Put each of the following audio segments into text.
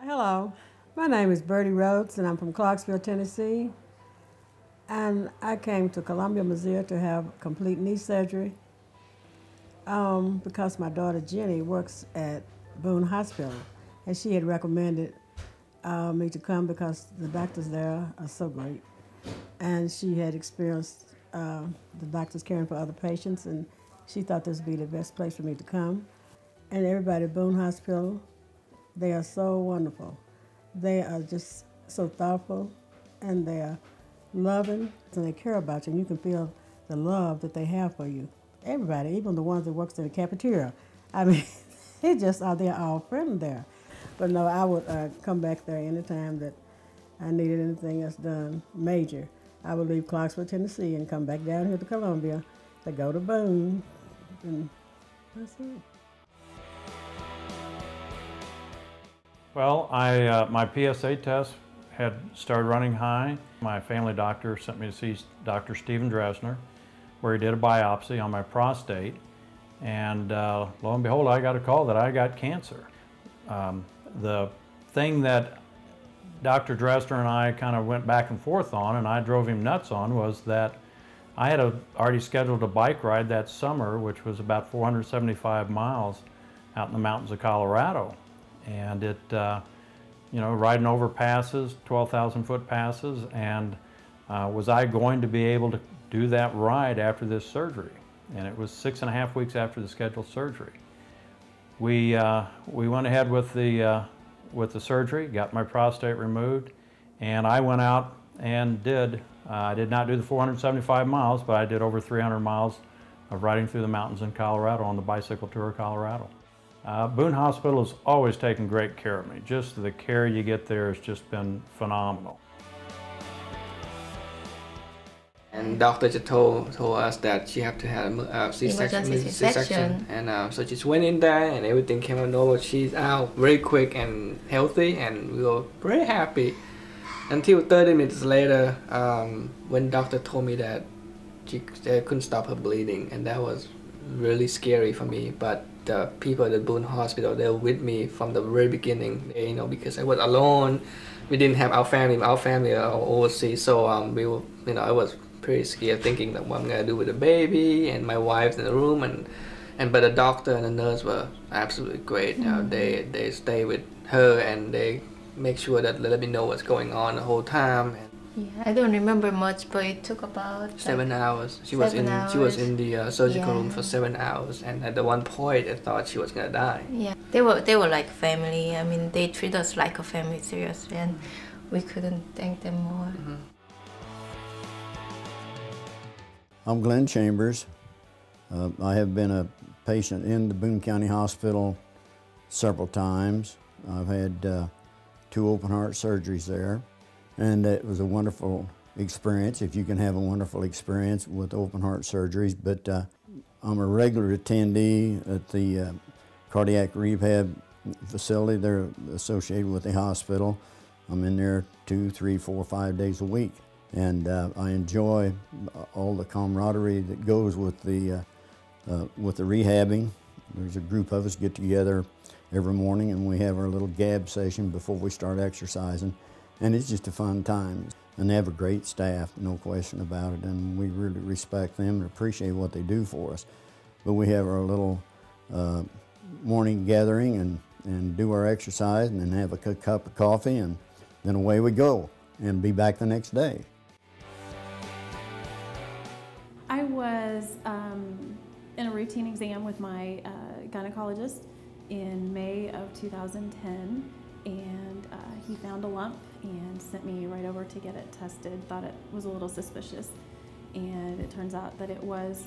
Hello, my name is Birdie Rhodes and I'm from Clarksville, Tennessee. And I came to Columbia, Missouri to have complete knee surgery because my daughter Jenny works at Boone Hospital and she had recommended me to come because the doctors there are so great. And she had experienced the doctors caring for other patients and she thought this would be the best place for me to come. And everybody at Boone Hospital, they are so wonderful. They are just so thoughtful and they are loving and they care about you and you can feel the love that they have for you. Everybody, even the ones that works in the cafeteria, I mean, they're all friendly there. But no, I would come back there anytime that I needed anything else done major. I would leave Clarksville, Tennessee and come back down here to Columbia to go to Boone, and that's it. Well, my PSA test had started running high. My family doctor sent me to see Dr. Stephen Dresner, where he did a biopsy on my prostate. And lo and behold, I got a call that I got cancer. The thing that Dr. Dresner and I kind of went back and forth on, and I drove him nuts on, was that I had already scheduled a bike ride that summer, which was about 475 miles out in the mountains of Colorado. And it, you know, riding over passes, 12,000-foot passes, and was I going to be able to do that ride after this surgery? And it was 6.5 weeks after the scheduled surgery. We went ahead with the surgery, got my prostate removed, and I went out and I did not do the 475 miles, but I did over 300 miles of riding through the mountains in Colorado on the Bicycle Tour of Colorado. Boone Hospital has always taken great care of me. Just the care you get there has just been phenomenal. And doctor just told us that she had to have a C-section, and so she went in there and everything came out normal. She's out very quick and healthy, and we were very happy. Until 30 minutes later, when doctor told me that they couldn't stop her bleeding, and that was really scary for me. But the people at the Boone Hospital, they were with me from the very beginning. You know, because I was alone, we didn't have our family are overseas, so we were, you know, I was pretty scared, thinking that what I'm gonna do with the baby, and my wife's in the room, but the doctor and the nurse were absolutely great. They stay with her and they make sure that they let me know what's going on the whole time. Yeah, I don't remember much, but it took about 7 hours. She was in the surgical room for 7 hours, and at the one point I thought she was gonna die. Yeah, they were like family. I mean, they treat us like a family, seriously, and we couldn't thank them more. I'm Glenn Chambers. I have been a patient in the Boone County Hospital several times. I've had 2 open heart surgeries there, and it was a wonderful experience, if you can have a wonderful experience with open heart surgeries. But I'm a regular attendee at the cardiac rehab facility. They're associated with the hospital. I'm in there 2, 3, 4, 5 days a week. And I enjoy all the camaraderie that goes with the rehabbing. There's a group of us get together every morning and we have our little gab session before we start exercising. And it's just a fun time. And they have a great staff, no question about it. And we really respect them and appreciate what they do for us. But we have our little morning gathering and do our exercise and then have a cup of coffee, and then away we go and be back the next day. I was in a routine exam with my gynecologist in May of 2010, and he found a lump and sent me right over to get it tested. Thought it was a little suspicious, and it turns out that it was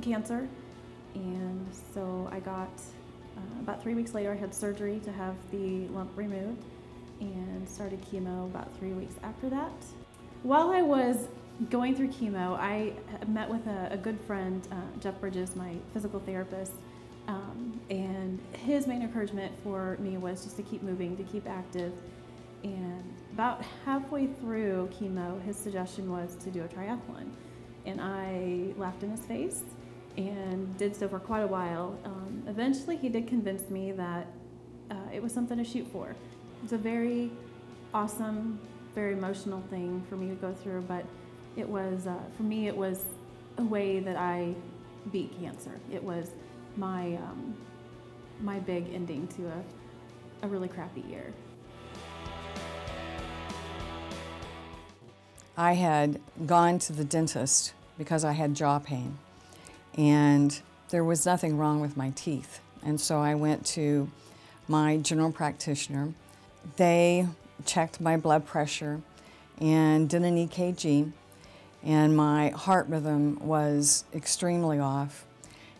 cancer. And so I got, about 3 weeks later, I had surgery to have the lump removed and started chemo about 3 weeks after that. While I was going through chemo, I met with a good friend, Jeff Bridges, my physical therapist, and his main encouragement for me was just to keep moving, to keep active. And about halfway through chemo, his suggestion was to do a triathlon. And I laughed in his face and did so for quite a while. Eventually, he did convince me that it was something to shoot for. It was a very awesome, very emotional thing for me to go through, but it was, for me, it was a way that I beat cancer. It was my, my big ending to a really crappy year. I had gone to the dentist because I had jaw pain, and there was nothing wrong with my teeth. And so I went to my general practitioner. They checked my blood pressure and did an EKG, and my heart rhythm was extremely off,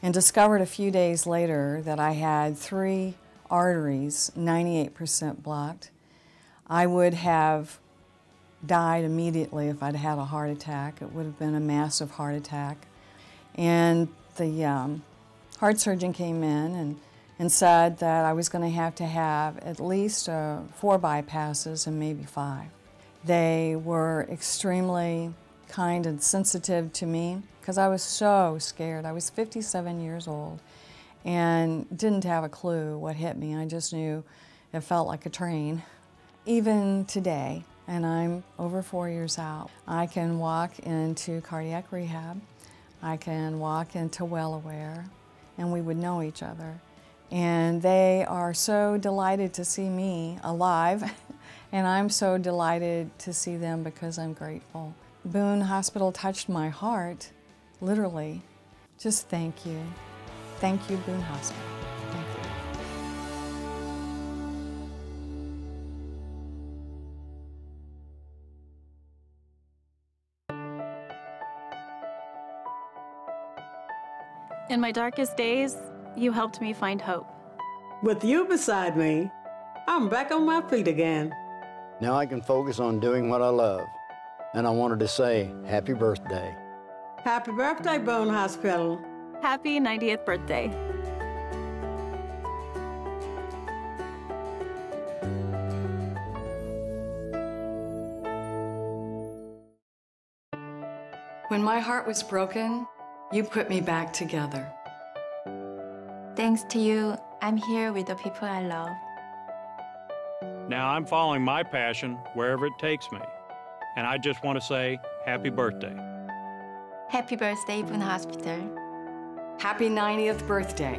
and discovered a few days later that I had 3 arteries 98% blocked. I would have died immediately if I'd had a heart attack. It would have been a massive heart attack. And the heart surgeon came in and said that I was going to have at least 4 bypasses and maybe 5. They were extremely kind and sensitive to me because I was so scared. I was 57 years old and didn't have a clue what hit me. I just knew it felt like a train. Even today, and I'm over 4 years out, I can walk into cardiac rehab, I can walk into Well-Aware, and we would know each other. And they are so delighted to see me alive, and I'm so delighted to see them because I'm grateful. Boone Hospital touched my heart, literally. Just thank you. Thank you, Boone Hospital. Thank you. In my darkest days, you helped me find hope. With you beside me, I'm back on my feet again. Now I can focus on doing what I love. And I wanted to say, happy birthday. Happy birthday, Boone Hospital. Happy 90th birthday. When my heart was broken, you put me back together. Thanks to you, I'm here with the people I love. Now I'm following my passion wherever it takes me. And I just want to say happy birthday. Happy birthday, Boone Hospital. Happy 90th birthday.